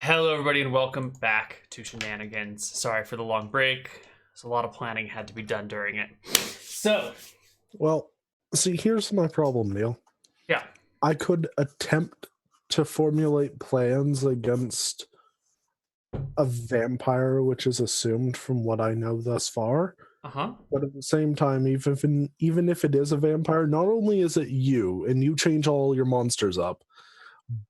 Hello, everybody, and welcome back to Shenanigans. Sorry for the long break. There's a lot of planning had to be done during it. So, Well, see, here's my problem, Neal. yeah. I could attempt to formulate plans against a vampire, which is assumed from what I know thus far. But at the same time, even if it is a vampire, not only is it you, and you change all your monsters up,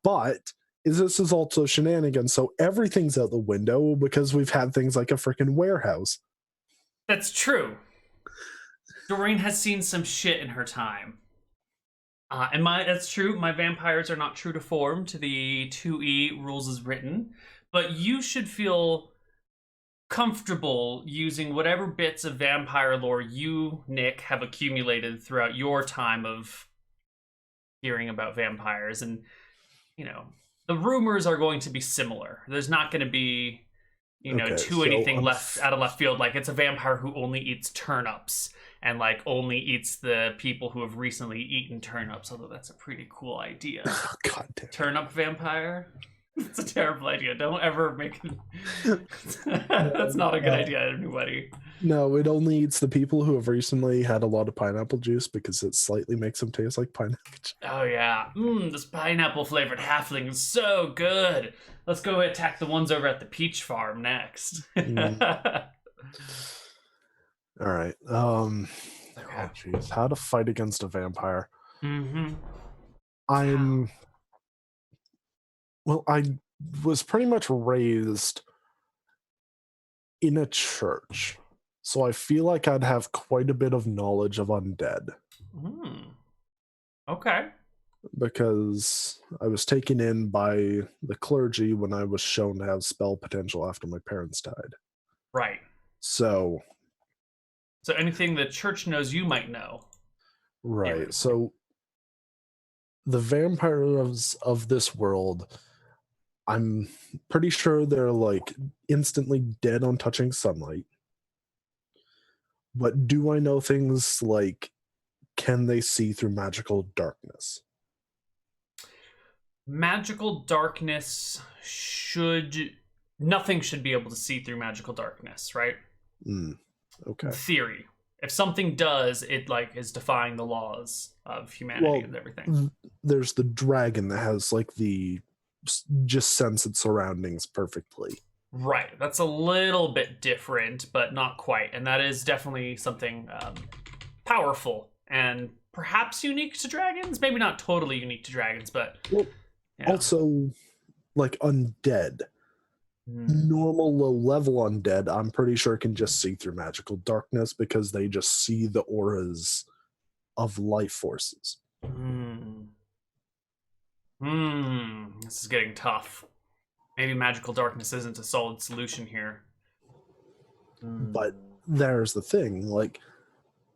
but this is also Shenanigans, so everything's out the window because we've had things like a freaking warehouse. That's true. Doreen has seen some shit in her time. That's true. My vampires are not true to form to the 2E rules as written, but you should feel comfortable using whatever bits of vampire lore you, Nick, have accumulated throughout your time of hearing about vampires. And, you know, the rumors are going to be similar. There's not going to be, anything left out of left field. Like, it's a vampire who only eats turnips and, like, only eats the people who have recently eaten turnips, although that's a pretty cool idea. God damn. Turnip vampire? It's a terrible idea. Don't ever make it. That's not a good idea, everybody. No, it only eats the people who have recently had a lot of pineapple juice because it slightly makes them taste like pineapple juice. Oh, yeah. This pineapple-flavored halfling is so good. Let's go attack the ones over at the peach farm next. All right. Oh, jeez. How to fight against a vampire. I was pretty much raised in a church, so I feel like I'd have quite a bit of knowledge of undead. Okay. Because I was taken in by the clergy when I was shown to have spell potential after my parents died. Right. So anything the church knows you might know. Right. Yeah. So the vampires of this world, I'm pretty sure they're like instantly dead on touching sunlight. But do I know things like, can they see through magical darkness? Magical darkness nothing should be able to see through magical darkness, right? Okay. In theory. If something does, it like is defying the laws of humanity and everything. There's the dragon that has like just sense its surroundings perfectly. Right. That's a little bit different, but not quite. And that is definitely something powerful and perhaps unique to dragons. Maybe not totally unique to dragons, but also like undead. Normal low-level undead, I'm pretty sure can just see through magical darkness because they just see the auras of life forces. This is getting tough. Maybe magical darkness isn't a solid solution here. But there's the thing, like,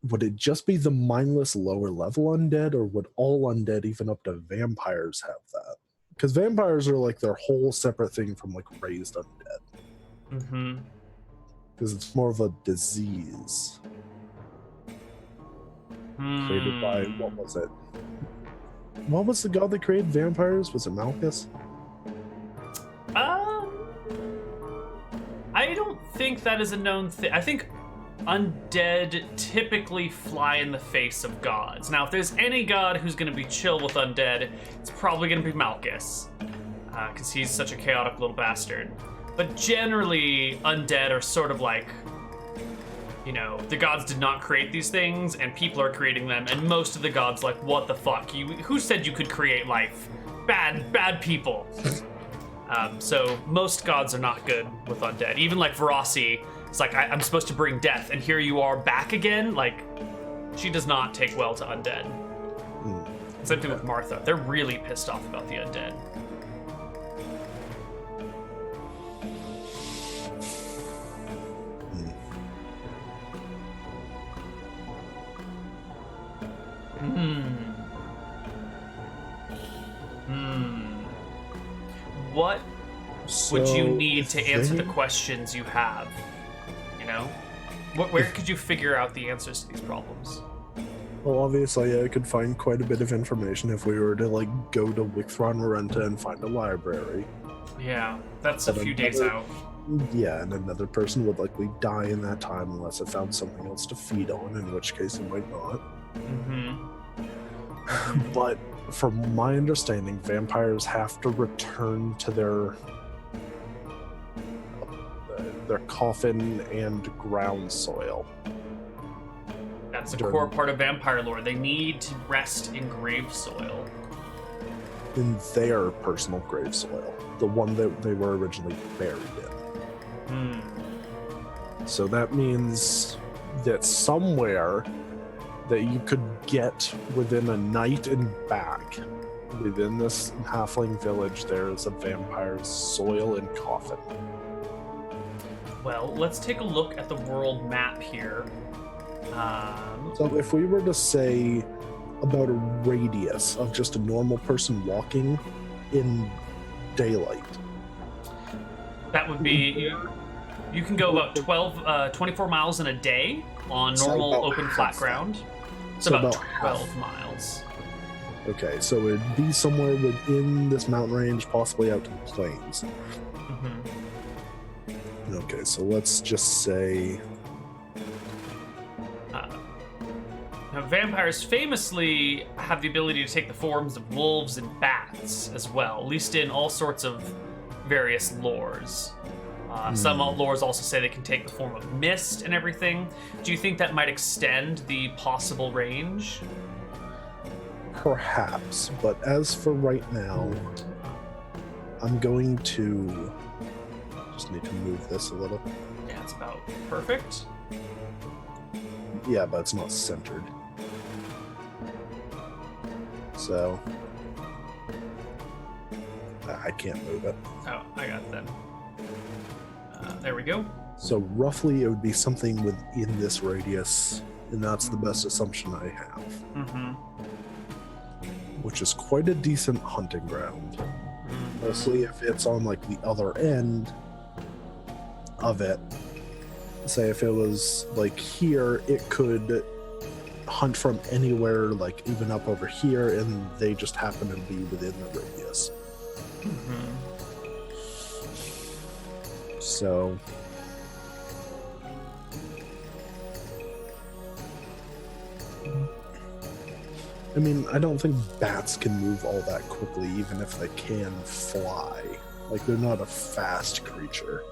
would it just be the mindless lower-level undead, or would all undead, even up to vampires, have that? Because vampires are like their whole separate thing from like raised undead. Because it's more of a disease. Created by, what was it? What was the god that created vampires? Was it Malchus? I don't think that is a known thing. I think undead typically fly in the face of gods. Now, if there's any god who's going to be chill with undead, it's probably going to be Malchus, because he's such a chaotic little bastard. But generally, undead are sort of like, the gods did not create these things, and people are creating them, and most of the gods like, what the fuck? Who said you could create life? Bad people. So most gods are not good with undead. Even like Verossi, it's like, I'm supposed to bring death, and here you are back again. Like, she does not take well to undead. Same thing with Martha. They're really pissed off about the undead. What would you need to answer the questions you have? Where could you figure out the answers to these problems? Well, obviously, I could find quite a bit of information if we were to, like, go to Wicthron Marenta and find a library. Yeah, that's a few days out. Yeah, and another person would likely die in that time unless it found something else to feed on, in which case it might not. But from my understanding, vampires have to return to their coffin and ground soil. That's a core part of vampire lore. They need to rest in grave soil. In their personal grave soil. The one that they were originally buried in. So that means that somewhere that you could get within a night and back, within this halfling village, there is a vampire's soil and coffin. Well, let's take a look at the world map here. So if we were to say about a radius of just a normal person walking in daylight. That would be, you can go about 24 miles in a day on normal open flat ground. It's about 12 miles. Okay, so it'd be somewhere within this mountain range, possibly out to the plains. Okay, so let's just say... Now, vampires famously have the ability to take the forms of wolves and bats as well, at least in all sorts of various lores. Some lores also say they can take the form of mist and everything. Do you think that might extend the possible range? Perhaps, but as for right now, I'm going to just need to move this a little. Yeah, it's about perfect. Yeah, but it's not centered. So I can't move it. Oh, I got it then. There we go. So roughly it would be something within this radius, and that's the best assumption I have. Which is quite a decent hunting ground. Mostly if it's on like the other end of it. Say if it was like here, it could hunt from anywhere, like even up over here, and they just happen to be within the radius. So I mean, I don't think bats can move all that quickly, even if they can fly. Like, they're not a fast creature.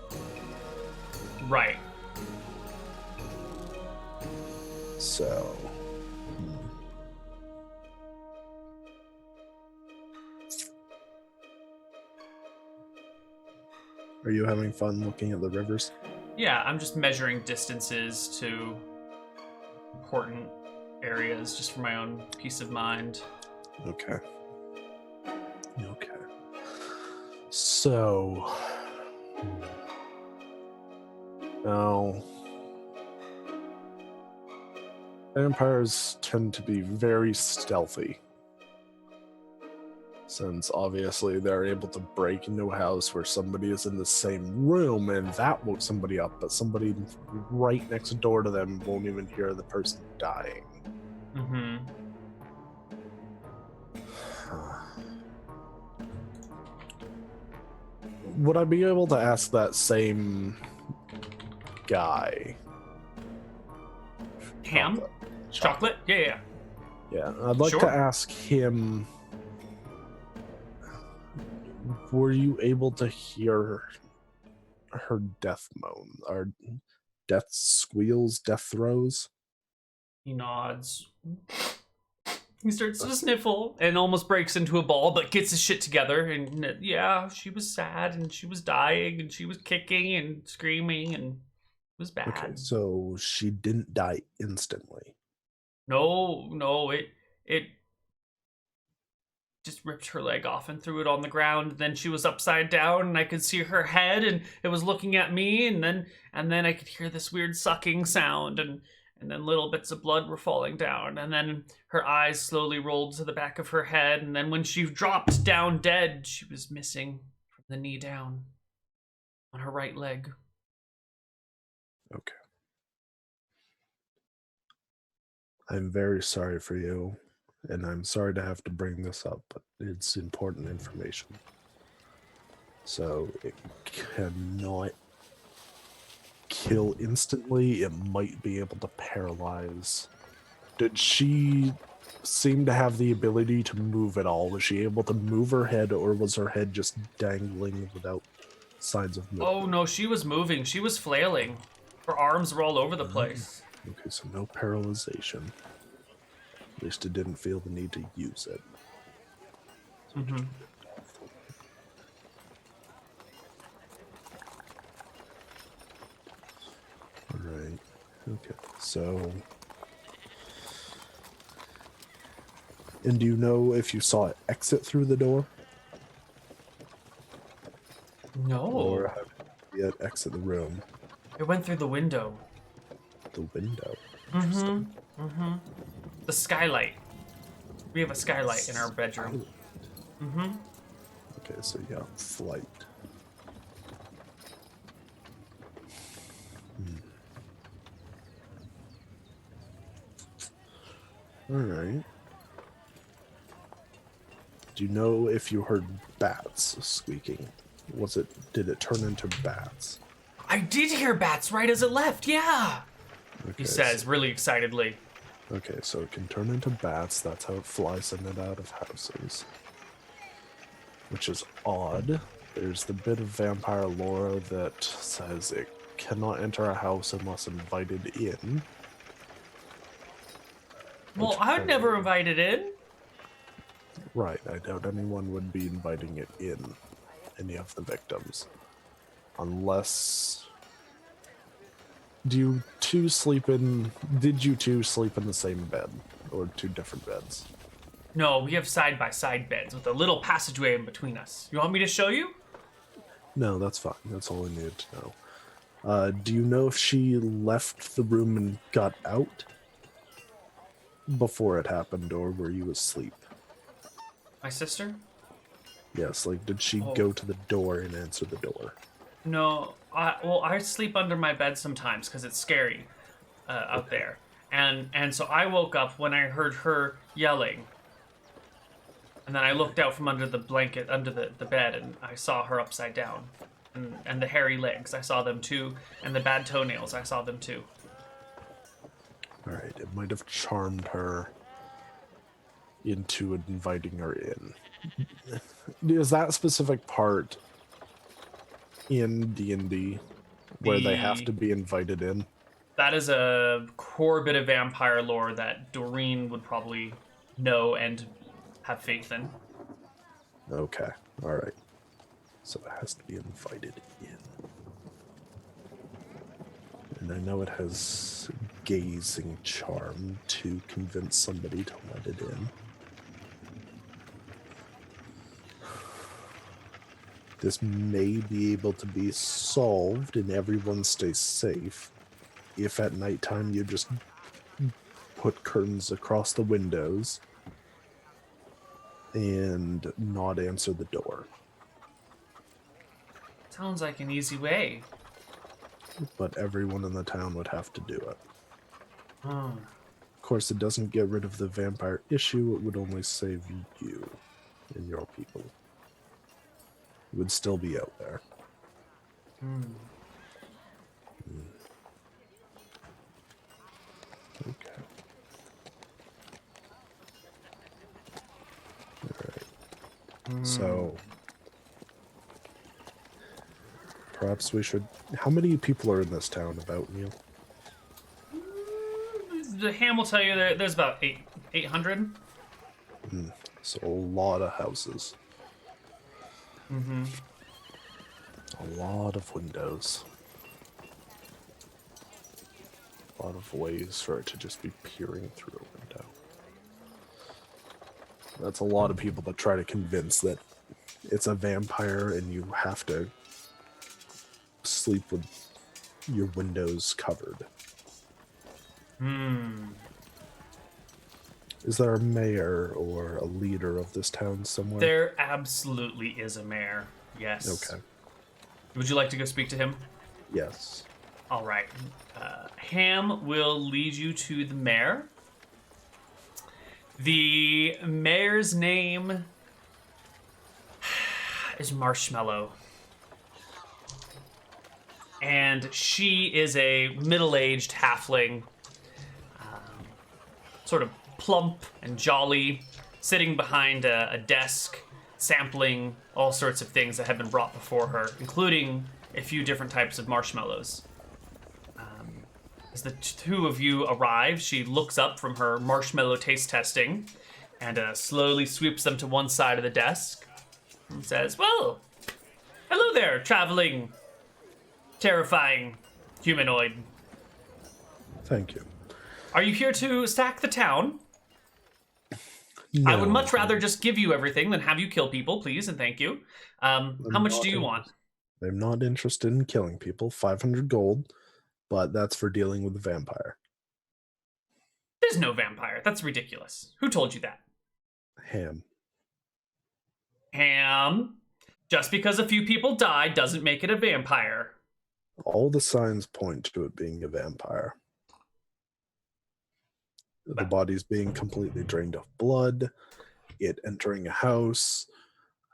Right. So... Are you having fun looking at the rivers? Yeah, I'm just measuring distances to important areas just for my own peace of mind. Okay. So... Now... Vampires tend to be very stealthy. Since obviously they're able to break into a house where somebody is in the same room and that woke somebody up, but somebody right next door to them won't even hear the person dying. Would I be able to ask that same guy? Ham? Chocolate? Yeah. Yeah, I'd like to ask him, were you able to hear her death moan, or death squeals, death throes? He nods. He starts to sniffle and almost breaks into a ball, but gets his shit together. And yeah, she was sad and she was dying and she was kicking and screaming and it was bad. Okay, so she didn't die instantly. No, it just ripped her leg off and threw it on the ground. Then she was upside down and I could see her head and it was looking at me, and then I could hear this weird sucking sound, and then little bits of blood were falling down, and then her eyes slowly rolled to the back of her head, and then when she dropped down dead, she was missing from the knee down on her right leg. Okay. I'm very sorry for you, and I'm sorry to have to bring this up, but it's important information. So it cannot kill instantly. It might be able to paralyze. Did she seem to have the ability to move at all? Was she able to move her head, or was her head just dangling without signs of movement? Oh no, she was moving. She was flailing. Her arms were all over the place. Okay, so no paralyzation. At least it didn't feel the need to use it. Mm-hmm. Alright. Okay, so... And do you know if you saw it exit through the door? No. Or have you yet exit the room? It went through the window. The window? Mm-hmm. Mm-hmm. The skylight. We have a skylight in our bedroom. Mm-hmm. Okay, so yeah, flight. Alright. Do you know if you heard bats squeaking? Did it turn into bats? I did hear bats right as it left, yeah! Okay, He says, really excitedly. Okay, so it can turn into bats. That's how it flies in and out of houses. Which is odd. There's the bit of vampire lore that says it cannot enter a house unless invited in. Well, I'd never invited in. Right, I doubt anyone would be inviting it in, any of the victims. Unless... Did you two sleep in the same bed? Or two different beds? No, we have side-by-side beds with a little passageway in between us. You want me to show you? No, that's fine. That's all I needed to know. Do you know if she left the room and got out before it happened, or were you asleep? My sister? Yes, like, did she go to the door and answer the door? No, I sleep under my bed sometimes because it's scary out there. And so I woke up when I heard her yelling. And then I looked out from under the blanket, under the bed, and I saw her upside down. And the hairy legs, I saw them too. And the bad toenails, I saw them too. Alright, it might have charmed her into inviting her in. Is that specific part in D&D where they have to be invited in? That is a core bit of vampire lore that Doreen would probably know and have faith in. Okay, alright. So it has to be invited in. And I know it has gazing charm to convince somebody to let it in. This may be able to be solved and everyone stays safe if at nighttime you just put curtains across the windows and not answer the door. Sounds like an easy way. But everyone in the town would have to do it. Hmm. Of course, it doesn't get rid of the vampire issue, it would only save you and your people. It would still be out there. Okay. Alright. So, perhaps we should... How many people are in this town about, Neal? The ham will tell you there's about 800. So a lot of houses. Mm-hmm. A lot of windows. A lot of ways for it to just be peering through a window. That's a lot of people that try to convince that it's a vampire and you have to sleep with your windows covered. Is there a mayor or a leader of this town somewhere? There absolutely is a mayor, yes. Okay. Would you like to go speak to him? Yes. All right. Ham will lead you to the mayor. The mayor's name is Marshmallow. And she is a middle-aged halfling, sort of plump and jolly, sitting behind a desk, sampling all sorts of things that have been brought before her, including a few different types of marshmallows. As the two of you arrive, she looks up from her marshmallow taste testing and slowly sweeps them to one side of the desk and says, "Well, hello there, traveling, terrifying humanoid. Thank you. Are you here to sack the town? No, I would much rather just give you everything than have you kill people, please, and thank you. How much do you want?" I'm not interested in killing people. 500 gold, but that's for dealing with the vampire. There's no vampire. That's ridiculous. Who told you that? Ham. Ham? Just because a few people died doesn't make it a vampire. All the signs point to it being a vampire. The body's being completely drained of blood, it entering a house,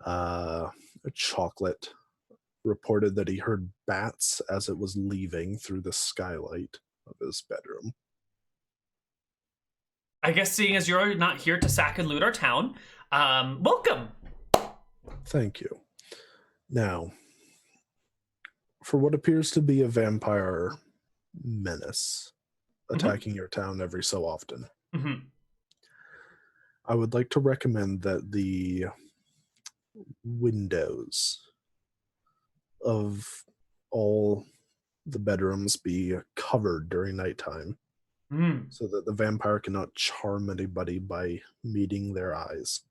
a chocolate reported that he heard bats as it was leaving through the skylight of his bedroom. I guess seeing as you're not here to sack and loot our town, welcome. Thank you. Now, for what appears to be a vampire menace attacking your town every so often, I would like to recommend that the windows of all the bedrooms be covered during nighttime so that the vampire cannot charm anybody by meeting their eyes.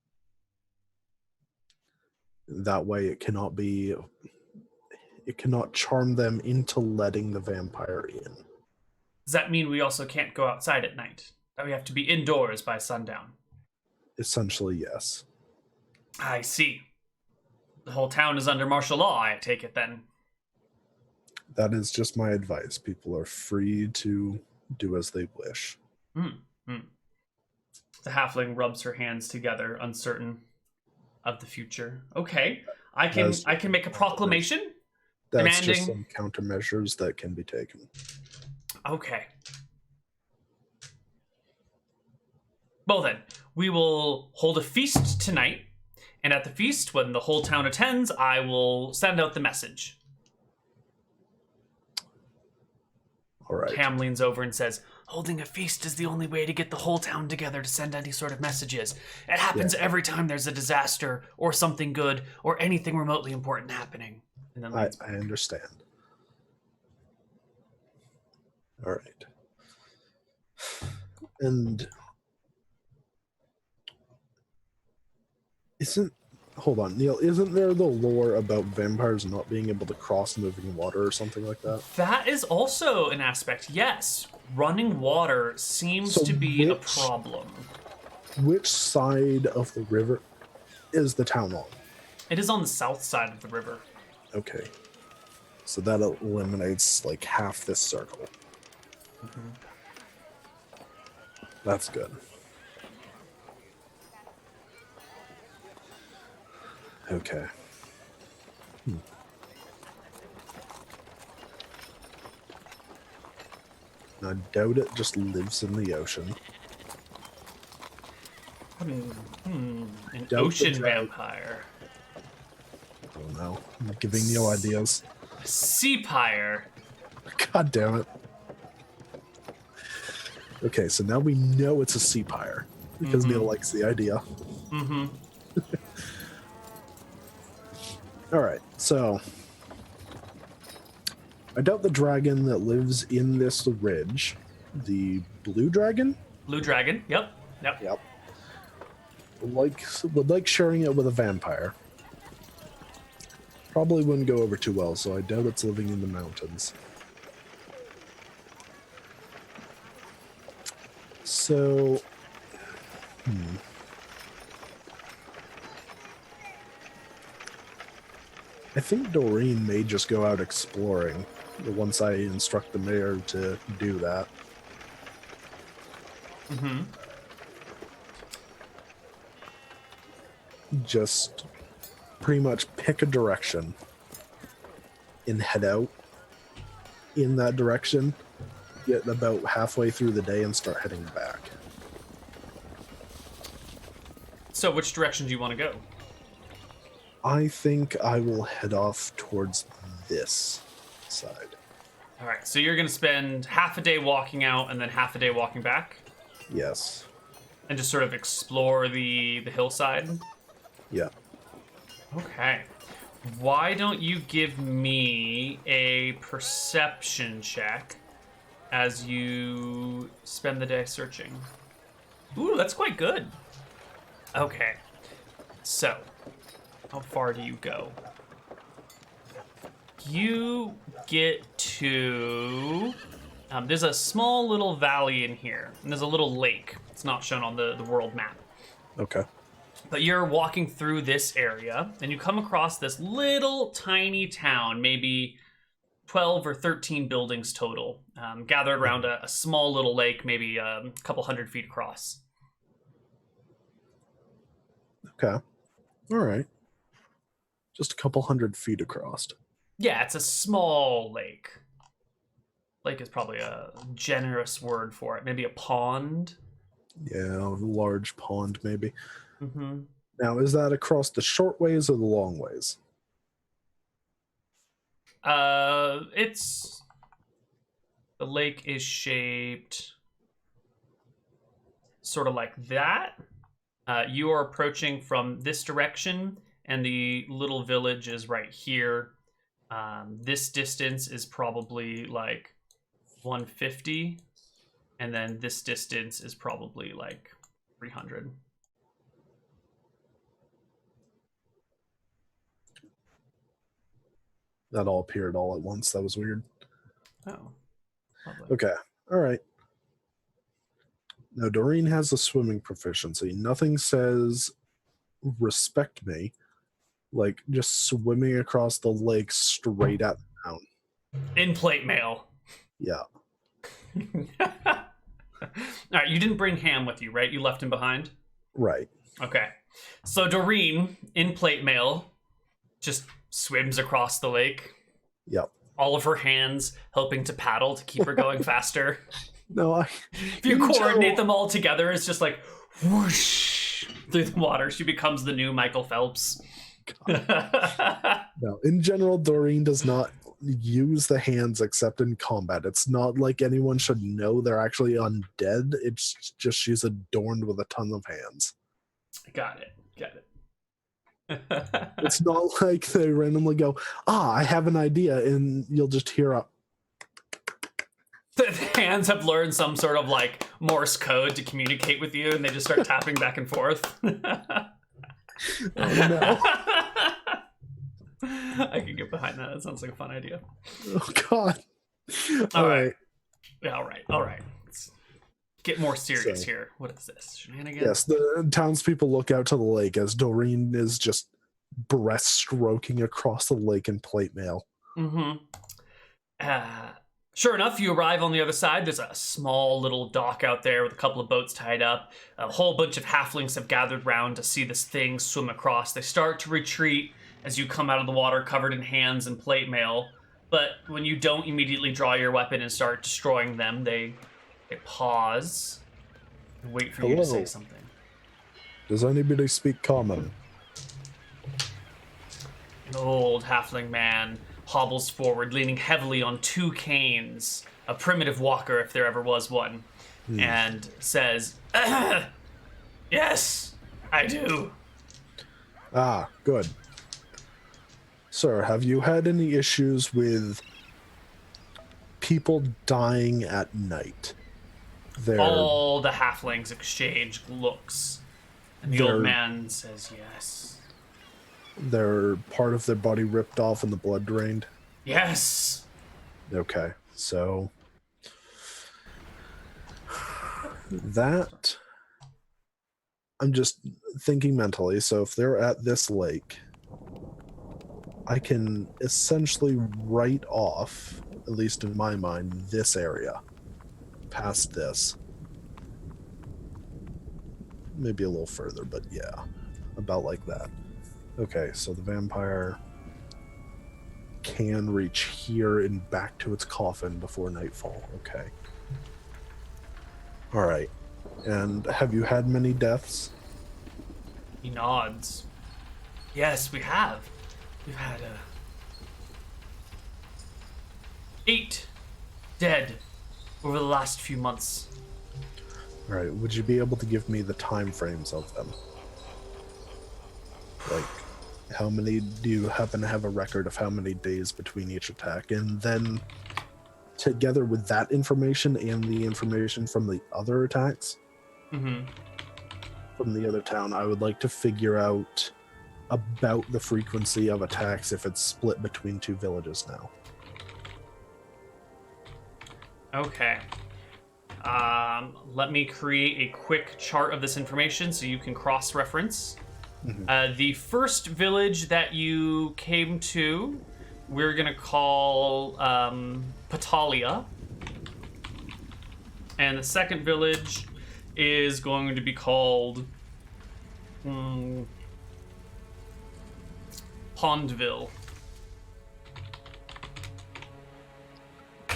That way it cannot charm them into letting the vampire in. Does that mean we also can't go outside at night? That we have to be indoors by sundown? Essentially, yes. I see. The whole town is under martial law, I take it then. That is just my advice. People are free to do as they wish. The halfling rubs her hands together, uncertain of the future. Okay, I can make a proclamation. That's demanding... just some countermeasures that can be taken. Okay. Well then, we will hold a feast tonight, and at the feast, when the whole town attends, I will send out the message. All right. Cam leans over and says, "Holding a feast is the only way to get the whole town together to send any sort of messages. It happens every time there's a disaster, or something good, or anything remotely important happening." And then I understand. All right. And hold on, Neal, isn't there the lore about vampires not being able to cross moving water or something like that? That is also an aspect, yes. Running water seems to be a problem. Which side of the river is the town on? It is on the south side of the river. Okay. So that eliminates like half this circle. That's good. Okay. I doubt it just lives in the ocean. An ocean vampire. I don't know. I'm giving Neal ideas. Sea-pyre. God damn it. Okay, so now we know it's a sea-pyre because Neal likes the idea. Alright, so I doubt the dragon that lives in this ridge, the blue dragon? Blue dragon, yep. Would like sharing it with a vampire. Probably wouldn't go over too well, so I doubt it's living in the mountains. So, I think Doreen may just go out exploring once I instruct the mayor to do that. just pretty much pick a direction and head out in that direction, get about halfway through the day and start heading back. So which direction do you want to go? I think I will head off towards this side. All right, so you're going to spend half a day walking out and then half a day walking back? Yes. And just sort of explore the hillside? Yeah. Okay. Why don't you give me a perception check as you spend the day searching? Ooh, that's quite good. Okay. So, how far do you go? You get to... there's a small little valley in here, and there's a little lake. It's not shown on the world map. Okay. But you're walking through this area, and you come across this little tiny town, maybe 12 or 13 buildings total, gathered around a small little lake, maybe a couple 100 feet across. Okay. All right. Just a couple 100 feet across. Yeah, it's a small lake. Lake is probably a generous word for it. Maybe a pond? Yeah, a large pond, maybe. Mm-hmm. Now, is that across the short ways or the long ways? It's... The lake is shaped sort of like that. You are approaching from this direction, and the little village is right here. This distance is probably like 150, and then this distance is probably like 300. That all appeared all at once. That was weird. Oh, lovely. Okay. All right. Now, Doreen has a swimming proficiency. Nothing says respect me, like just swimming across the lake straight at the town. In plate mail. Yeah. All right, you didn't bring Ham with you, right? You left him behind? Right. Okay. So Doreen, in plate mail, just swims across the lake. Yep. All of her hands helping to paddle to keep her going faster. No, if you coordinate them all together, it's just like whoosh through the water. She becomes the new Michael Phelps. No, in general, Doreen does not use the hands except in combat. It's not like anyone should know they're actually undead. It's just she's adorned with a ton of hands. Got it. It's not like they randomly go, I have an idea, and you'll just hear a... The hands have learned some sort of like Morse code to communicate with you, and they just start tapping back and forth. Oh, no. I can get behind that. That sounds like a fun idea. Oh, God. All right. Yeah, all right. Let's get more serious here. What is this? Shenanigans? Yes, the townspeople look out to the lake as Doreen is just breaststroking across the lake in plate mail. Mm-hmm. Sure enough, you arrive on the other side. There's a small little dock out there with a couple of boats tied up. A whole bunch of halflings have gathered round to see this thing swim across. They start to retreat as you come out of the water covered in hands and plate mail. But when you don't immediately draw your weapon and start destroying them, they pause and wait for you to say something. Does anybody speak common? An old halfling man hobbles forward, leaning heavily on two canes, a primitive walker if there ever was one, and says, "Yes, I do." Ah, good. Sir, have you had any issues with people dying at night? All the halflings exchange looks, and the old man says, "Yes." Their part of their body ripped off and the blood drained? Yes. Okay, so that, I'm just thinking mentally. So if they're at this lake, I can essentially write off, at least in my mind, this area past this. Maybe a little further, but yeah. about like that. Okay, so the vampire can reach here and back to its coffin before nightfall. Okay. All right. And have you had many deaths? He nods. Yes, we have. We've had 8 dead over the last few months. All right. Would you be able to give me the time frames of them? Like, how many do you happen to have a record of how many days between each attack? And then, together with that information and the information from the other attacks, from the other town, I would like to figure out about the frequency of attacks if it's split between 2 villages now. Okay. Let me create a quick chart of this information so you can cross-reference. The first village that you came to, we're going to call Patalia. And the second village is going to be called Pondville.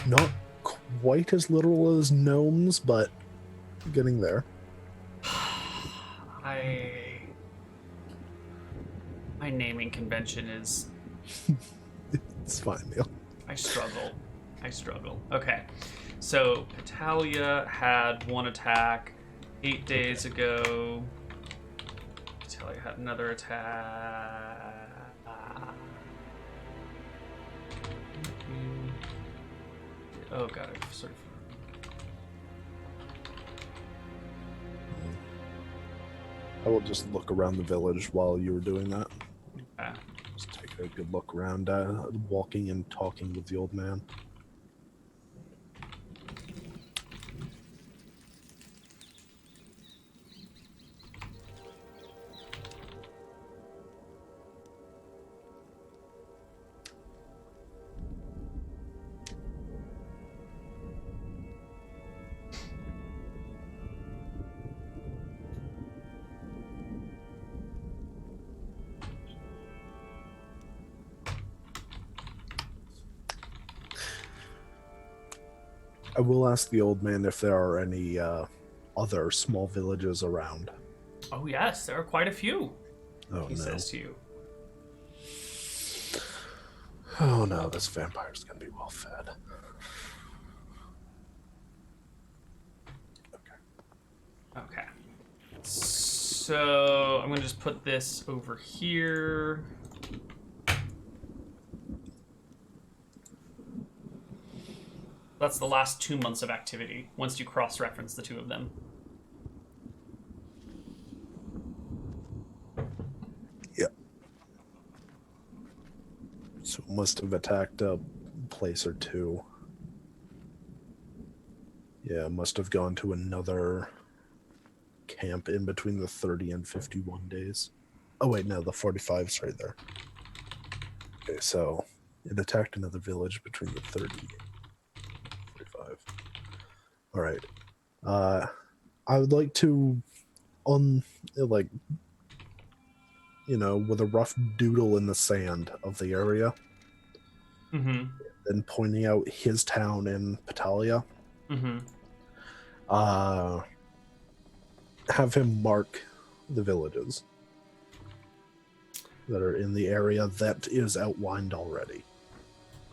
Not quite as literal as gnomes, but getting there. My naming convention is... It's fine, Neal. I struggle. Okay. So, Patalia had 1 attack 8 days ago. Patalia had another attack. Oh god, I sort of... I will just look around the village while you were doing that. Okay. Just take a good look around, walking and talking with the old man. I will ask the old man if there are any other small villages around. Oh yes, there are quite a few. Oh, he says to you. Oh no, this vampire's gonna be well fed. Okay. So I'm gonna just put this over here. That's the last 2 months of activity, once you cross-reference the 2 of them. Yep. So it must have attacked a place or 2. Yeah, must have gone to another camp in between the 30 and 51 days. Oh wait, no, the 45's right there. Okay, so it attacked another village between the 30 All right. I would like to, with a rough doodle in the sand of the area, and pointing out his town in Patalia. Have him mark the villages that are in the area that is outlined already.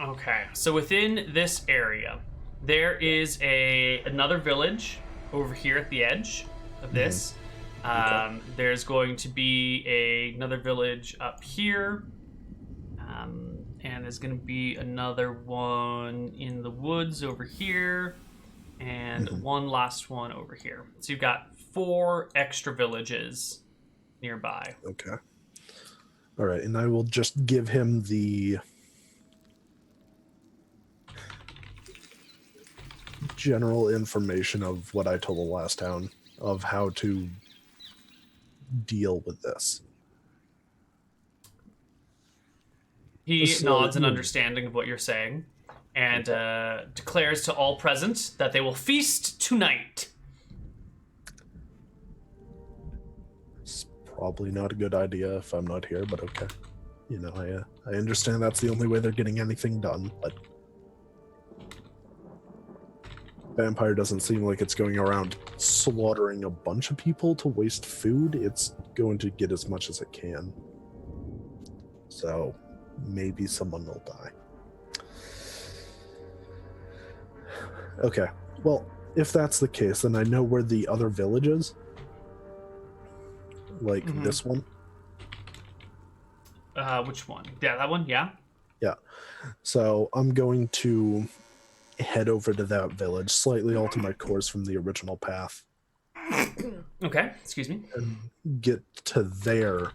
Okay. So within this area, there is another village over here at the edge of this. Okay. There's going to be another village up here. And there's going to be another one in the woods over here. And one last one over here. So you've got 4 extra villages nearby. Okay. All right. And I will just give him the general information of what I told the last town of how to deal with this. He nods in understanding of what you're saying and declares to all present that they will feast tonight. probably not a good idea if I'm not here, but okay. You know, I understand that's the only way they're getting anything done, but vampire doesn't seem like it's going around slaughtering a bunch of people to waste food. It's going to get as much as it can. So maybe someone will die. Okay, well, if that's the case, then I know where the other village is. Like this one. Which one? Yeah, that one, yeah? Yeah. So I'm going to head over to that village, slightly alter my course from the original path. Okay, excuse me. And get to there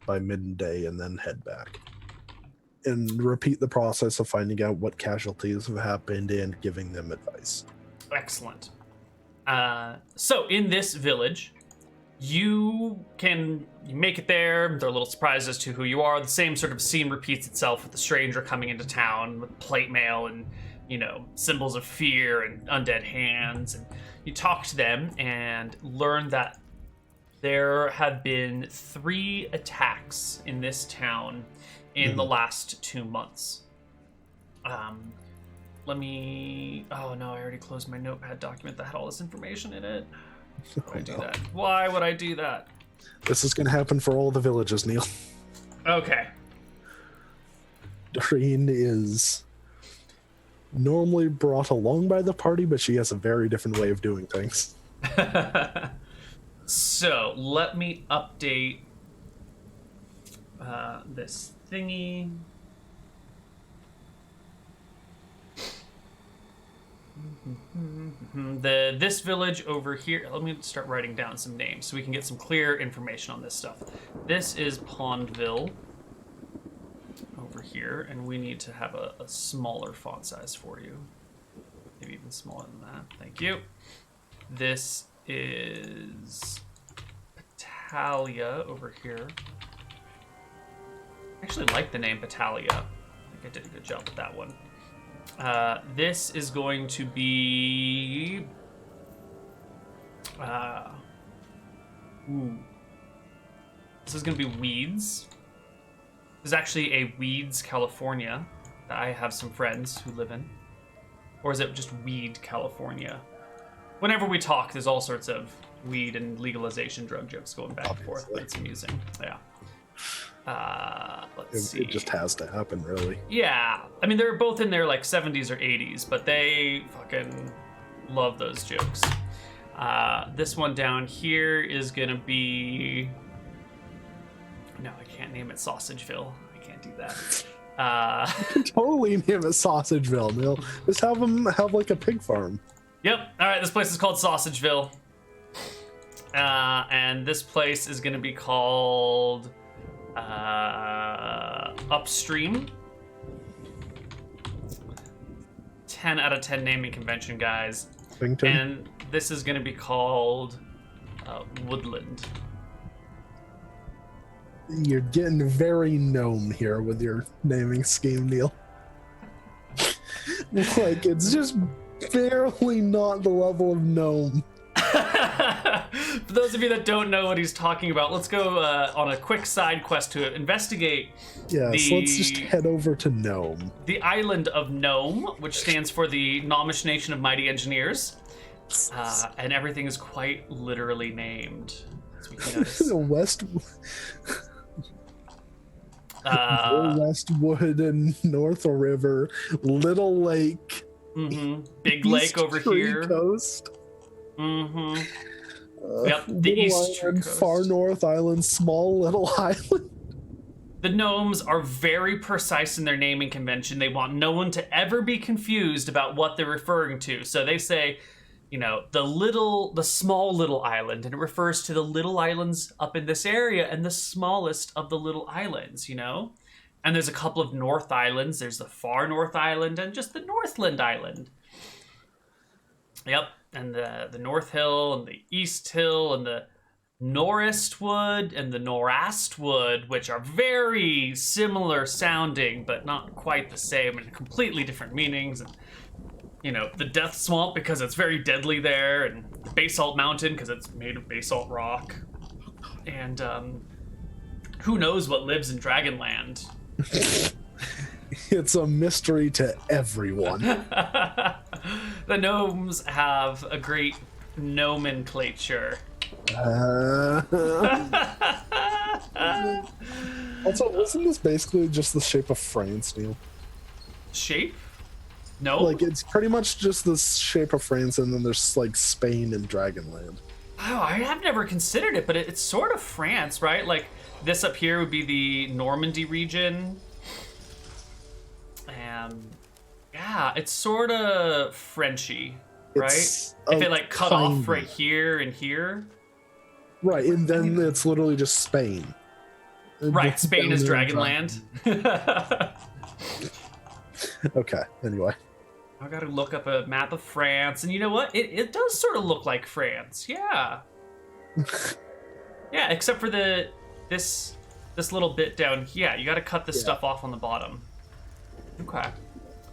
by midday and then head back. And repeat the process of finding out what casualties have happened and giving them advice. Excellent. So in this village, you make it there. They're a little surprised as to who you are. The same sort of scene repeats itself with the stranger coming into town with plate mail and, you know, symbols of fear and undead hands. And you talk to them and learn that there have been 3 attacks in this town in the last 2 months. Let me... Oh, no, I already closed my notepad document that had all this information in it. Why would I do that? Why would I do that? This is going to happen for all the villages, Neal. Okay. Doreen is normally brought along by the party, but she has a very different way of doing things. So, let me update this thingy. This village over here, let me start writing down some names so we can get some clear information on this stuff. This is Pondville over here, and we need to have a smaller font size for you. Maybe even smaller than that. Thank you. This is Patalia over here. I actually like the name Patalia. I think I did a good job with that one. This is going to be... This is going to be Weeds. This is actually a Weeds, California, that I have some friends who live in. Or is it just Weed, California? Whenever we talk, there's all sorts of weed and legalization drug jokes going back and forth, but it's amusing. Yeah. Let's see. It just has to happen, really. Yeah. I mean, they're both in their, like, 70s or 80s, but they fucking love those jokes. This one down here is gonna be... No, I can't name it Sausageville. I can't do that. You can totally name it Sausageville, Neal. Just have them have, like, a pig farm. Yep. All right, this place is called Sausageville. And this place is gonna be called... Upstream. 10 out of 10 naming convention, guys. Bington. And this is going to be called Woodland. You're getting very gnome here with your naming scheme, Neal. Like, it's just barely not the level of gnome. For those of you that don't know what he's talking about, let's go on a quick side quest to investigate. Yeah, so let's just head over to Gnome. The island of Nome, which stands for the Gnomish Nation of Mighty Engineers. And everything is quite literally named, as we can notice. Westwood and North River, Little Lake. Big Lake over here. Coast. Yep, the East Island, Coast. Far North Island, Small Little Island. The gnomes are very precise in their naming convention. They want no one to ever be confused about what they're referring to. So they say, you know, the small little island, and it refers to the little islands up in this area and the smallest of the little islands, you know? And there's a couple of North Islands. There's the Far North Island and just the Northland Island. Yep. And the North Hill and the East Hill and the Norestwood and the Norastwood, which are very similar sounding, but not quite the same, and completely different meanings. And, you know, the Death Swamp because it's very deadly there, and the Basalt Mountain because it's made of basalt rock. And Who knows what lives in Dragonland? It's a mystery to everyone. The gnomes have a great nomenclature. Also, wasn't this basically just the shape of France, Neal? Shape? No. Like, it's pretty much just the shape of France, and then there's, like, Spain and Dragonland. Oh, I have never considered it, but it's sort of France, right? Like, this up here would be the Normandy region. And, yeah, it's sort of Frenchy, right? If it, like, cut off right here and here. Right, and then it's literally just Spain. Right, Spain is Dragonland. Okay, anyway. I gotta look up a map of France, and you know what? It does sort of look like France, yeah. Yeah, except for this little bit down here. Yeah, you gotta cut this stuff off on the bottom. Okay.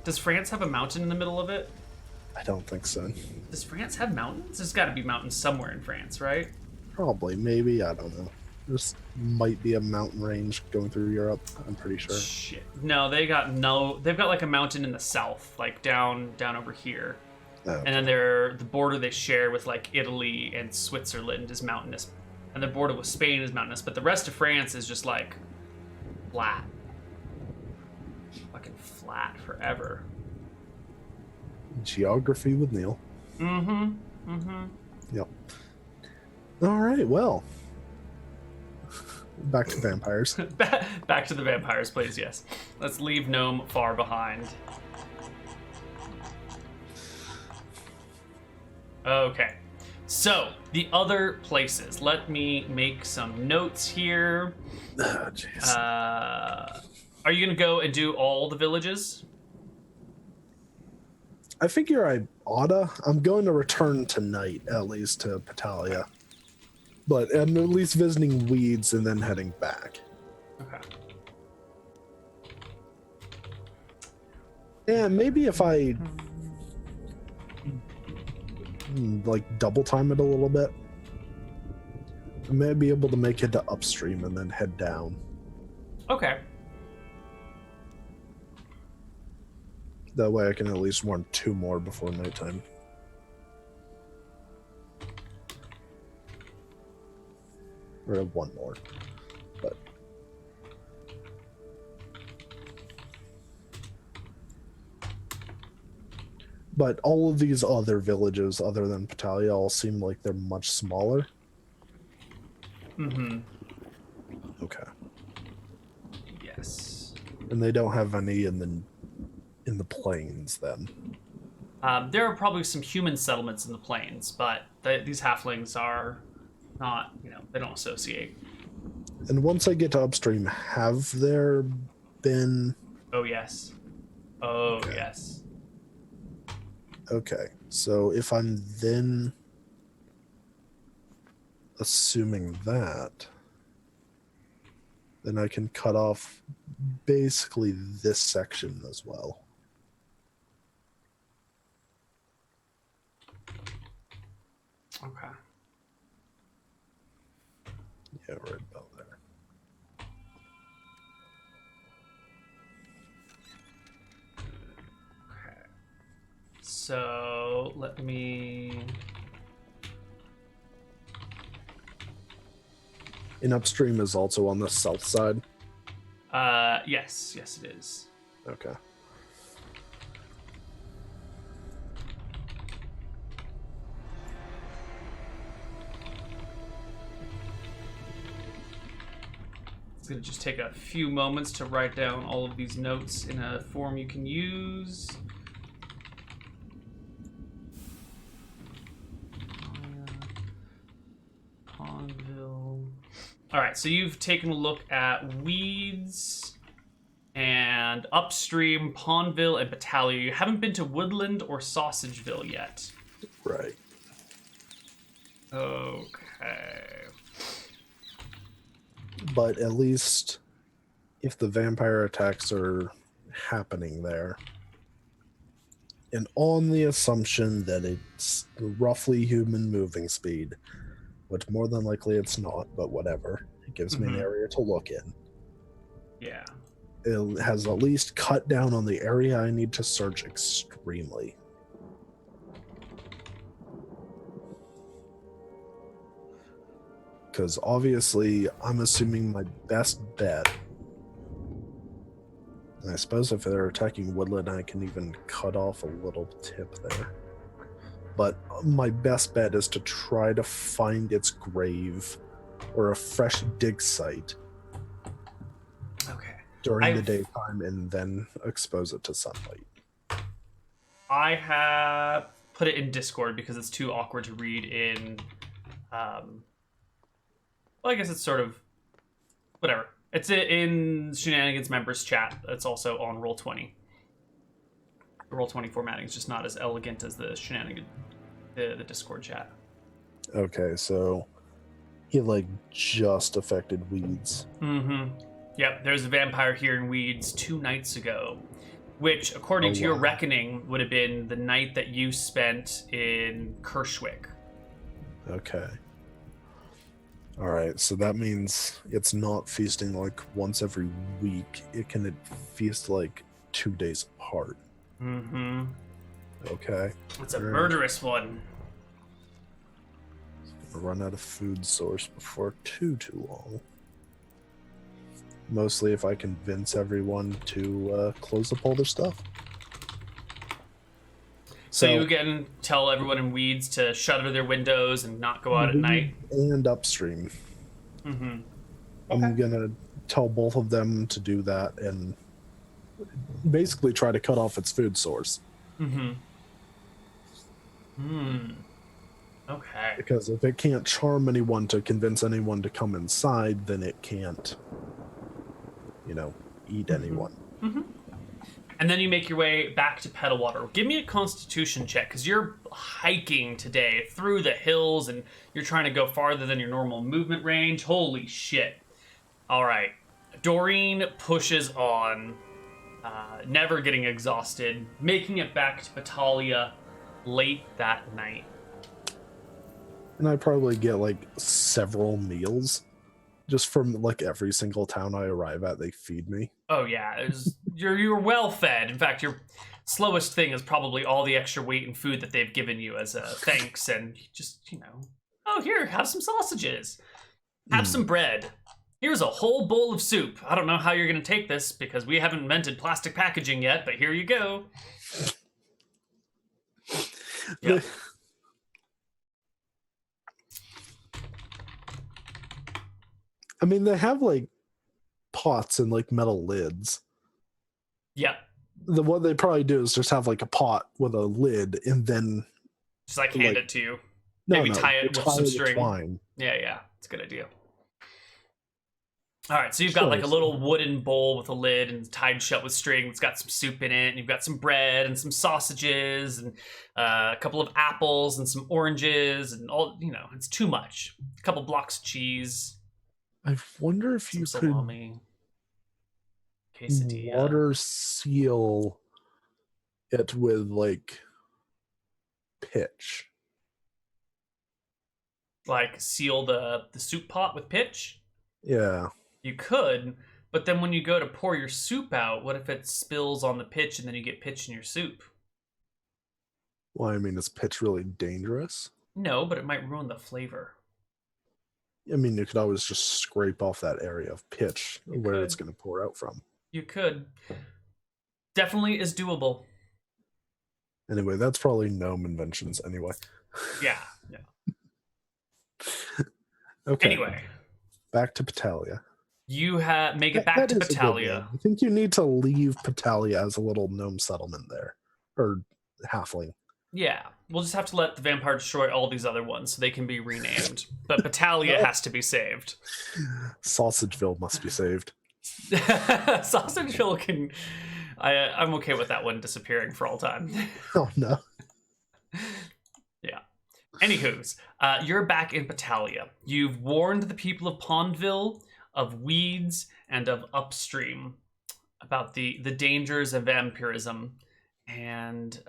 Does France have a mountain in the middle of it? I don't think so. Does France have mountains? There's gotta be mountains somewhere in France, right? Probably, maybe, I don't know. This might be a mountain range going through Europe, I'm pretty sure. Shit. No, they've got like a mountain in the south, like down over here. Oh, okay. And then the border they share with like Italy and Switzerland is mountainous. And the border with Spain is mountainous, but the rest of France is just like flat. Fucking flat forever. Geography with Neal. Mm-hmm. Mm-hmm. Yep. All right, well. Back to vampires. Back to the vampires, please, yes. Let's leave Gnome far behind. Okay. So, the other places. Let me make some notes here. Oh, jeez. Are you going to go and do all the villages? I figure I oughta. I'm going to return tonight, at least, to Patalia. But I'm at least visiting Weeds and then heading back. Okay. Yeah, maybe if I like double time it a little bit, I may be able to make it to upstream and then head down. Okay. That way I can at least warn 2 more before nighttime. Or 1 more, but all of these other villages other than Patalia all seem like they're much smaller. Mm-hmm. Okay. Yes. And they don't have any in the plains then. There are probably some human settlements in the plains, but these halflings are not, they don't associate. And once I get to upstream, have there been... Oh, yes. Oh, okay. Yes. Okay, so if I'm then assuming that, then I can cut off basically this section as well. Okay. Yeah, right about there. Okay. So let me. And upstream is also on the south side? Yes, it is. Okay. It's going to just take a few moments to write down all of these notes in a form you can use. Pondville. All right, so you've taken a look at Weeds and upstream Pondville and Patalia. You haven't been to Woodland or Sausageville yet. Right. Okay. But at least if the vampire attacks are happening there, and on the assumption that it's roughly human moving speed, which more than likely it's not, but whatever, gives me an area to look in. Yeah. It has at least cut down on the area I need to search extremely. Because obviously, I'm assuming my best bet. And I suppose if they're attacking woodland, I can even cut off a little tip there. But my best bet is to try to find its grave or a fresh dig site. Okay. During the daytime and then expose it to sunlight. I have put it in Discord because it's too awkward to read in. Well, I guess it's sort of whatever. It's in Shenanigans members chat. It's also on Roll20. The Roll20 formatting is just not as elegant as the the Discord chat. Okay, so he just affected weeds. Yep, there's a vampire here in Weeds 2 nights ago, which, according to your reckoning, would have been the night that you spent in Kershwick. Okay. All right, so that means it's not feasting once every week. It can feast 2 days apart. Okay. It's a murderous one. Gonna run out of food source before too long. Mostly if I convince everyone to close up all their stuff. So you again tell everyone in Weeds to shutter their windows and not go out at night? And upstream. Okay. I'm gonna tell both of them to do that and basically try to cut off its food source. Okay. Because if it can't charm anyone to convince anyone to come inside, then it can't, eat anyone. And then you make your way back to Petalwater. Give me a constitution check, because you're hiking today through the hills, and you're trying to go farther than your normal movement range. Holy shit. All right. Doreen pushes on, never getting exhausted, making it back to Petalia late that night. And I probably get several meals. Just from every single town I arrive at, they feed me. Oh yeah, you're well fed. In fact, your slowest thing is probably all the extra weight and food that they've given you as a thanks, and just oh here, have some sausages, have some bread. Here's a whole bowl of soup. I don't know how you're gonna take this because we haven't invented plastic packaging yet, but here you go. Yeah. I mean, they have pots and metal lids. Yeah. What they probably do is just have a pot with a lid and then just hand it to you. Maybe tie it with some string. Twine. Yeah, it's a good idea. All right, so you've got a little wooden bowl with a lid and tied shut with string. It's got some soup in it, and you've got some bread and some sausages and a couple of apples and some oranges and all. It's too much. A couple blocks of cheese. I wonder if you salami, could water seal it with pitch. Seal the soup pot with pitch? Yeah. You could, but then when you go to pour your soup out, what if it spills on the pitch and then you get pitch in your soup? Well, I mean, is pitch really dangerous? No, but it might ruin the flavor. I mean, you could always just scrape off that area of pitch where it's going to pour out from. You could. Definitely is doable. Anyway, that's probably gnome inventions anyway. Yeah. Okay. Anyway. Back to Petalia. You make it back to Petalia. I think you need to leave Petalia as a little gnome settlement there. Or halfling. Yeah, we'll just have to let the vampire destroy all these other ones so they can be renamed. But Petalia has to be saved. Sausageville must be saved. Sausageville can... I'm okay with that one disappearing for all time. Oh, no. Yeah. Anywho's, you're back in Petalia. You've warned the people of Pondville, of Weeds, and of Upstream about the dangers of vampirism. And,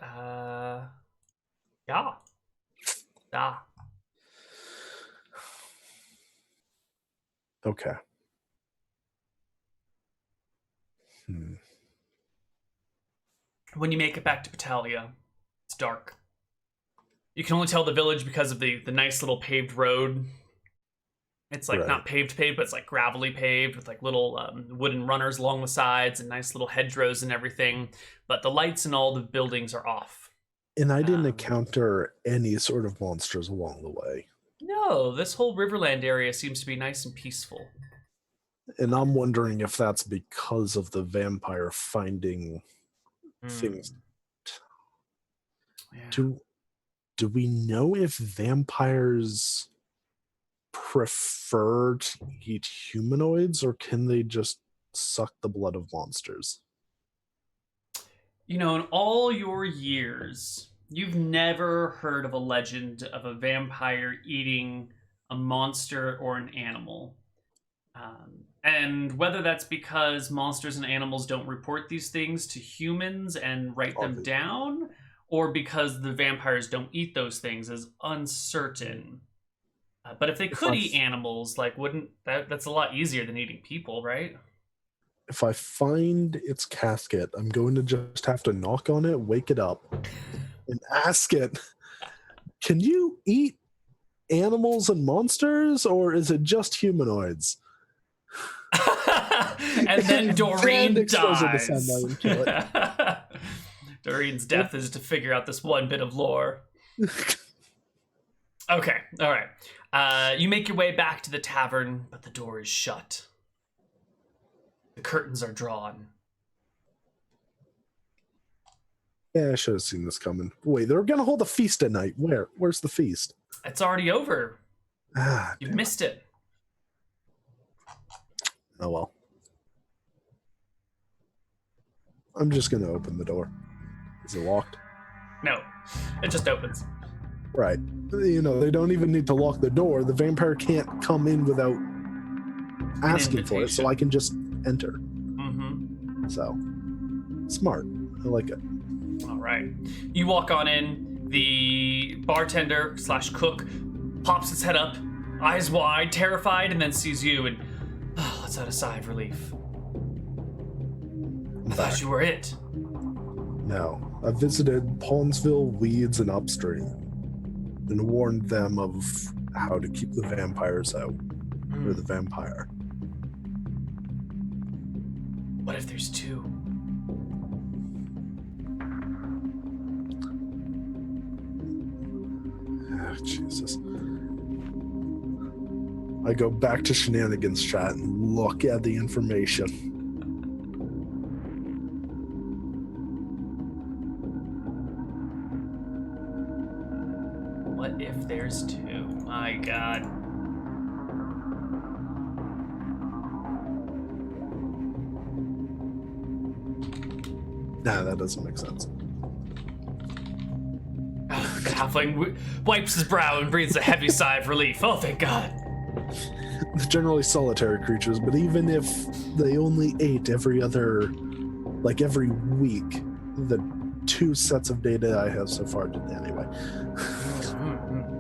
yeah. Okay. When you make it back to Battaglia, it's dark. You can only tell the village because of the nice little paved road. It's like not paved, but it's like gravelly paved with like little wooden runners along the sides and nice little hedgerows and everything. But the lights in all the buildings are off. And I didn't encounter any sort of monsters along the way. No, this whole Riverland area seems to be nice and peaceful. And I'm wondering if that's because of the vampire finding things. Yeah. Do we know if vampires prefer to eat humanoids, or can they just suck the blood of monsters? You know, in all your years, you've never heard of a legend of a vampire eating a monster or an animal. And whether that's because monsters and animals don't report these things to humans and write them down, or because the vampires don't eat those things is uncertain. But if they could eat animals, like, wouldn't that's a lot easier than eating people, right? If I find its casket, I'm going to just have to knock on it, wake it up, and ask it, can you eat animals and monsters, or is it just humanoids? And then Doreen dies. Doreen's death is to figure out this one bit of lore. Okay, all right. You make your way back to the tavern, but the door is shut. The curtains are drawn. Yeah, I should have seen this coming. Wait, they're going to hold a feast at night. Where's the feast? It's already over. You missed it. Oh, well. I'm just going to open the door. Is it locked? No, it just opens. Right. You know, they don't even need to lock the door. The vampire can't come in without asking for it, so I can just enter. Mm-hmm. So, smart. I like it. All right. You walk on in. The bartender / cook pops its head up, eyes wide, terrified, and then sees you and lets out a sigh of relief. I thought you were it. No. I visited Pawnsville, Weeds, and Upstream and warned them of how to keep the vampires out. Or the vampire. What if there's two? Oh, Jesus. I go back to Shenanigans chat and look at the information. What if there's two? My God. Nah, that doesn't make sense. The halfling wipes his brow and breathes a heavy sigh of relief. Oh, thank God. They're generally solitary creatures, but even if they only ate every week, the 2 sets of data I have so far did anyway.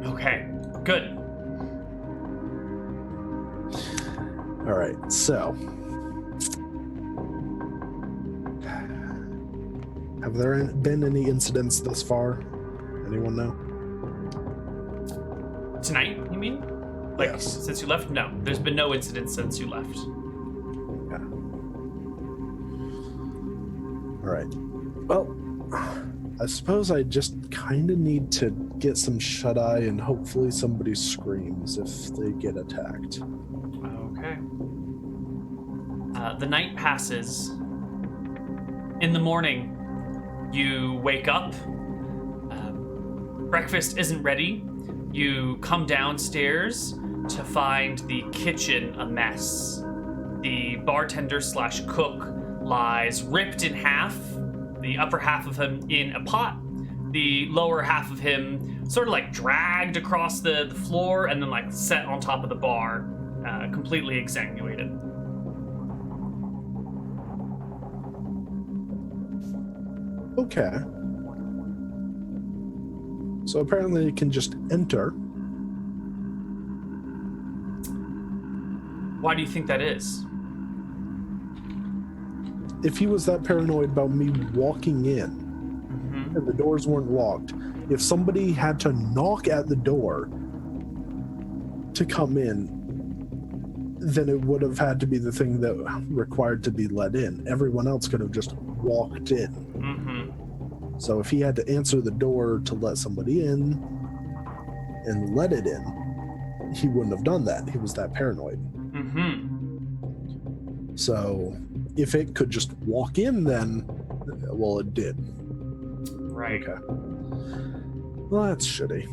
Okay, good. All right, so have there been any incidents thus far? Anyone know? Tonight, you mean? Like, yes. Since you left? No, there's been no incidents since you left. Yeah. All right. Well, I suppose I just kind of need to get some shut-eye and hopefully somebody screams if they get attacked. Okay. The night passes. In the morning, you wake up. Breakfast isn't ready. You come downstairs to find the kitchen a mess. The bartender / cook lies ripped in half, the upper half of him in a pot, the lower half of him sort of like dragged across the floor and then like set on top of the bar, completely exsanguinated. Okay. So apparently you can just enter. Why do you think that is? If he was that paranoid about me walking in and the doors weren't locked, if somebody had to knock at the door to come in, then it would have had to be the thing that required to be let in. Everyone else could have just walked in. So if he had to answer the door to let somebody in and let it in, he wouldn't have done that. He was that paranoid. So if it could just walk in, then, well, it did. Right. Okay. Well, that's shitty.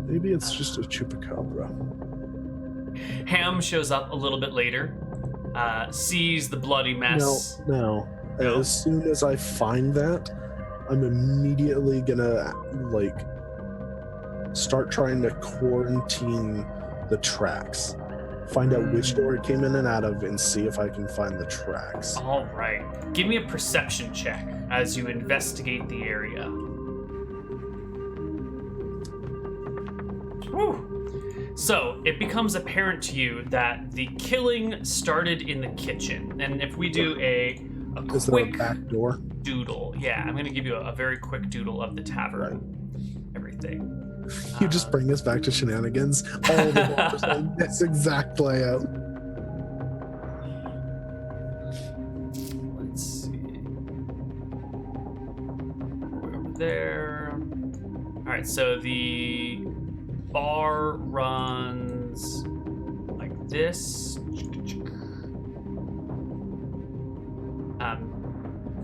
Maybe it's just a chupacabra. Ham shows up a little bit later, sees the bloody mess. No. As soon as I find that, I'm immediately gonna, start trying to quarantine the tracks. Find out which door it came in and out of and see if I can find the tracks. All right. Give me a perception check as you investigate the area. Woo. So, it becomes apparent to you that the killing started in the kitchen. And if we do a Is quick there a back door? doodle. Yeah, I'm going to give you a very quick doodle of the tavern. Everything. You just bring us back to Shenanigans. All the doors on this exact layout. Let's see. Over there. All right, so the bar runs like this.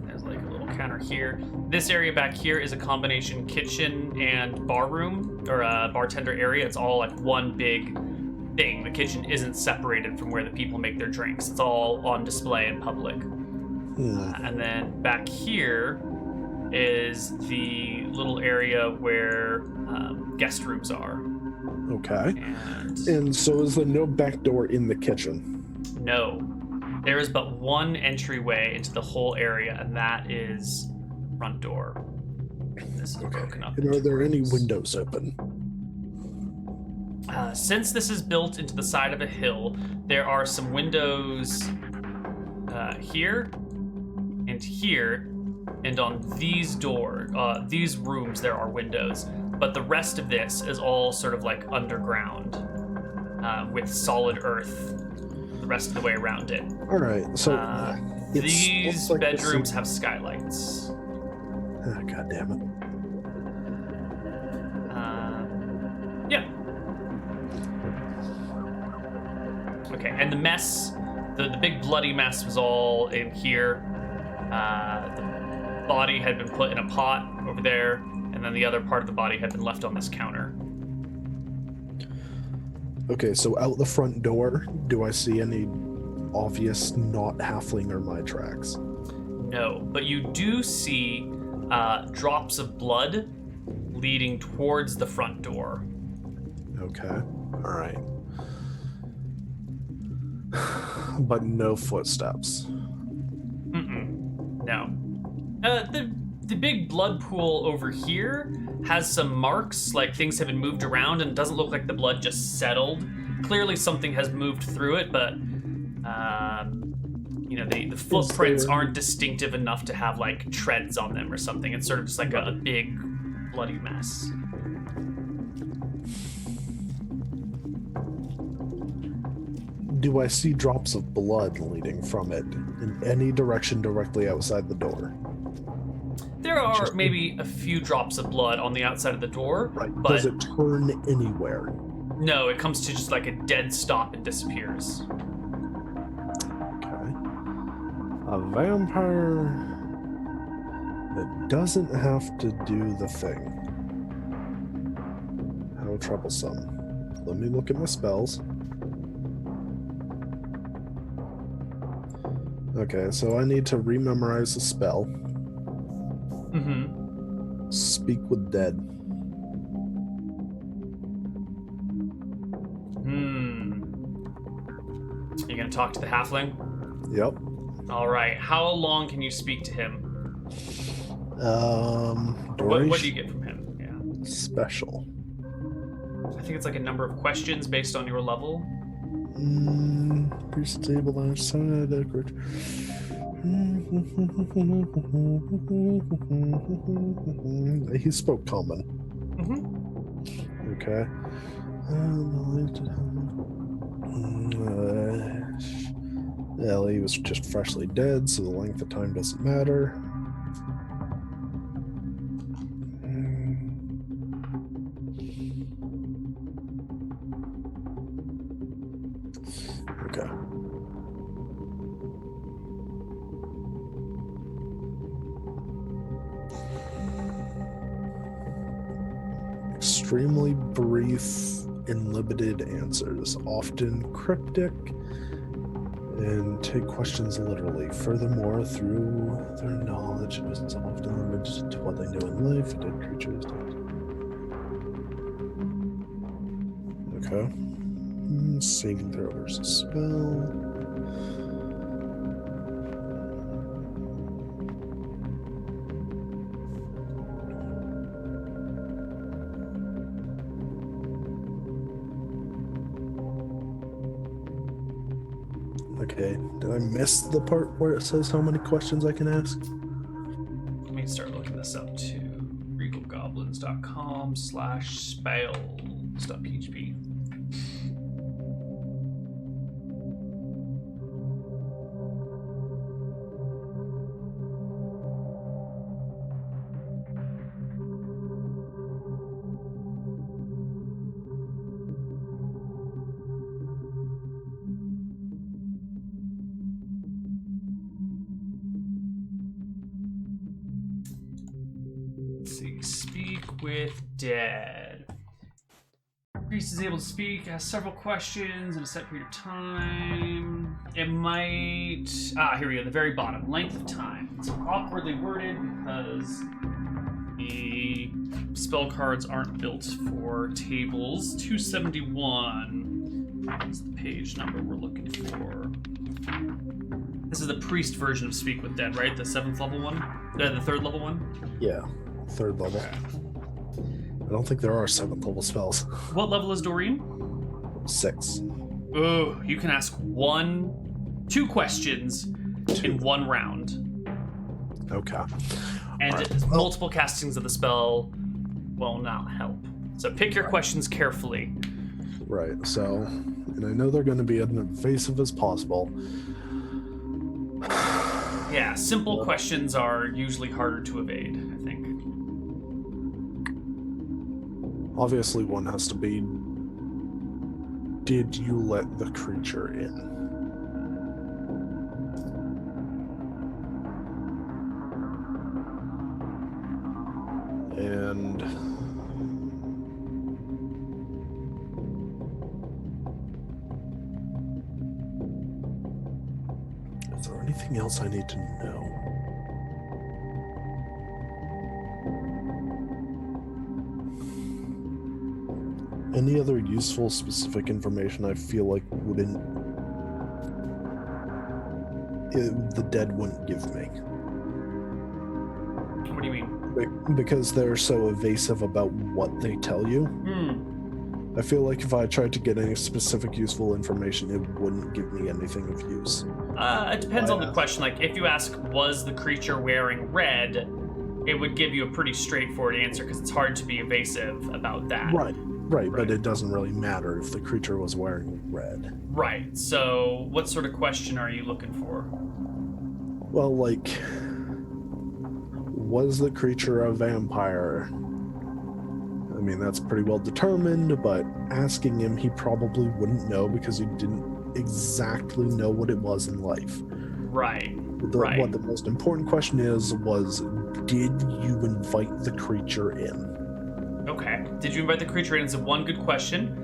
There's like a little counter here. This area back here is a combination kitchen and bar room, or a bartender area. It's all like one big thing. The kitchen isn't separated from where the people make their drinks. It's all on display in public. And then back here is the little area where guest rooms are. Okay. And so is there no back door in the kitchen? No. There is but one entryway into the whole area, and that is front door. This is broken up. And are there any windows open? Since this is built into the side of a hill, there are some windows here and here, and on these these rooms there are windows. But the rest of this is all sort of like underground with solid earth the rest of the way around it. All right, so these bedrooms have skylights. Oh, God damn it. Yeah. Okay, and the mess, the big bloody mess was all in here. The body had been put in a pot over there, and then the other part of the body had been left on this counter. Okay, so out the front door, do I see any obvious not halfling or my tracks? No, but you do see drops of blood leading towards the front door. Okay, all right. But no footsteps. No. The big blood pool over here has some marks, like things have been moved around, and it doesn't look like the blood just settled. Clearly something has moved through it, but the footprints aren't distinctive enough to have like treads on them or something. It's sort of just like a big bloody mess. Do I see drops of blood leading from it in any direction directly outside the door? There are maybe a few drops of blood on the outside of the door. Right. But does it turn anywhere? No, it comes to just like a dead stop and disappears. Okay. A vampire that doesn't have to do the thing. How troublesome. Let me look at my spells. Okay, so I need to rememorize a spell. Speak with dead. You gonna talk to the halfling? Yep. All right. How long can you speak to him? What do you get from him? Yeah. Special. I think it's like a number of questions based on your level. Stabilized. He spoke common. Okay. Ellie was just freshly dead, so the length of time doesn't matter. Okay. Extremely brief and limited answers, often cryptic, and take questions literally. Furthermore, through their knowledge, it was often limited to what they knew in life. Dead creatures. Okay. Saving throw versus spell. Okay, did I miss the part where it says how many questions I can ask? Let me start looking this up too. regalgoblins.com/spells.php. Speak with dead. Priest is able to speak, asks several questions in a set period of time. It might... here we go, the very bottom. Length of time. It's awkwardly worded because the spell cards aren't built for tables. 271 is the page number we're looking for. This is the priest version of Speak with Dead, right? The 7th level one? The 3rd level one? Yeah. 3rd level. I don't think there are 7th level spells. What level is Doreen? 6. Ooh, you can ask 2 questions in 1 round. Okay. And multiple castings of the spell will not help. So pick your questions carefully. Right, so, and I know they're going to be as evasive as possible. Yeah, simple questions are usually harder to evade, I think. Obviously, one has to be, did you let the creature in? And is there anything else I need to know? Any other useful, specific information I feel like the dead wouldn't give me? What do you mean? Because they're so evasive about what they tell you. I feel like if I tried to get any specific useful information, it wouldn't give me anything of use. It depends on the question. Like, if you ask, was the creature wearing red, it would give you a pretty straightforward answer, because it's hard to be evasive about that. Right, but it doesn't really matter if the creature was wearing red. Right, so what sort of question are you looking for? Well, like, was the creature a vampire? I mean, that's pretty well determined, but asking him, he probably wouldn't know because he didn't exactly know what it was in life. Right. What the most important question was, did you invite the creature in? Okay. Did you invite the creature in? It's one good question.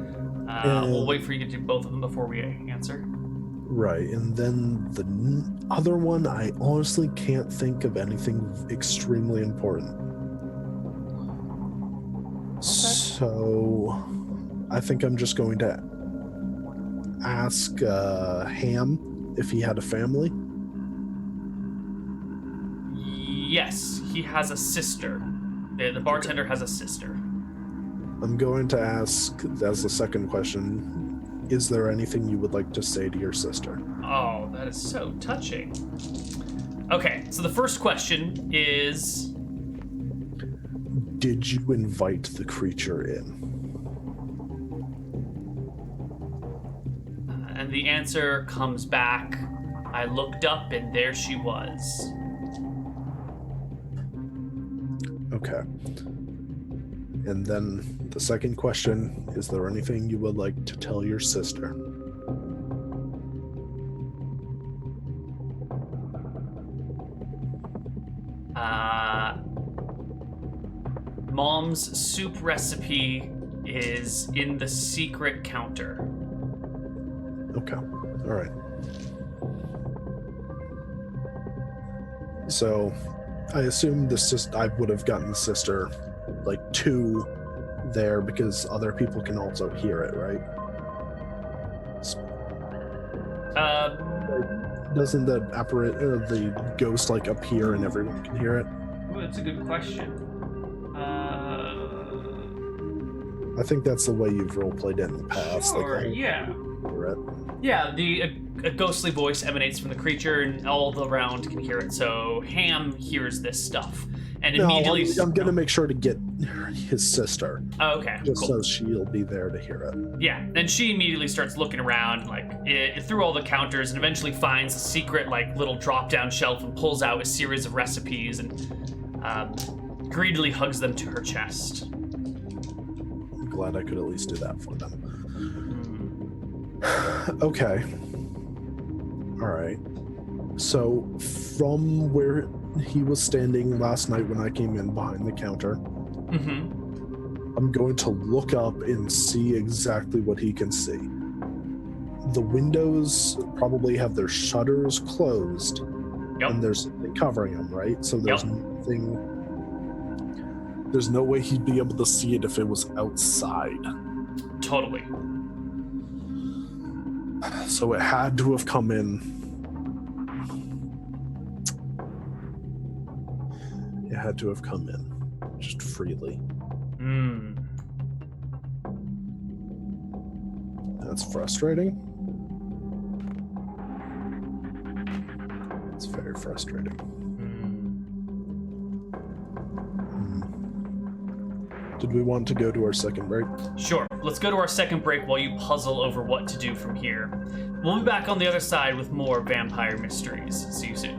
We'll wait for you to do both of them before we answer. Right, and then the other one, I honestly can't think of anything extremely important. Okay. So, I think I'm just going to ask Ham if he had a family. Yes, he has a sister. The bartender has a sister. I'm going to ask, as the second question, is there anything you would like to say to your sister? Oh, that is so touching. Okay, so the first question is... Did you invite the creature in? And the answer comes back, I looked up and there she was. Okay. And then the second question, is there anything you would like to tell your sister? Mom's soup recipe is in the secret counter. Okay. All right. So, I assume I would have gotten the sister, like, 2 there because other people can also hear it, right? Doesn't the ghost, like, appear and everyone can hear it? Ooh, that's a good question. I think that's the way you've roleplayed it in the past. Sure, like, yeah. Hear it. Yeah, a ghostly voice emanates from the creature, and all around can hear it. So Ham hears this stuff, and immediately. I'm gonna make sure to get his sister. Oh, okay, just cool. so she'll be there to hear it. Yeah, and she immediately starts looking around, like through all the counters, and eventually finds a secret, like, little drop-down shelf and pulls out a series of recipes, and greedily hugs them to her chest. I'm glad I could at least do that for them. Okay. All right. So from where he was standing last night when I came in behind the counter, I'm going to look up and see exactly what he can see. The windows probably have their shutters closed, and there's something covering them, right? So there's nothing. There's no way he'd be able to see it if it was outside. Totally. So it had to have come in. It had to have come in just freely. That's frustrating. It's very frustrating. Did we want to go to our second break? Sure. Let's go to our second break while you puzzle over what to do from here. We'll be back on the other side with more vampire mysteries. See you soon.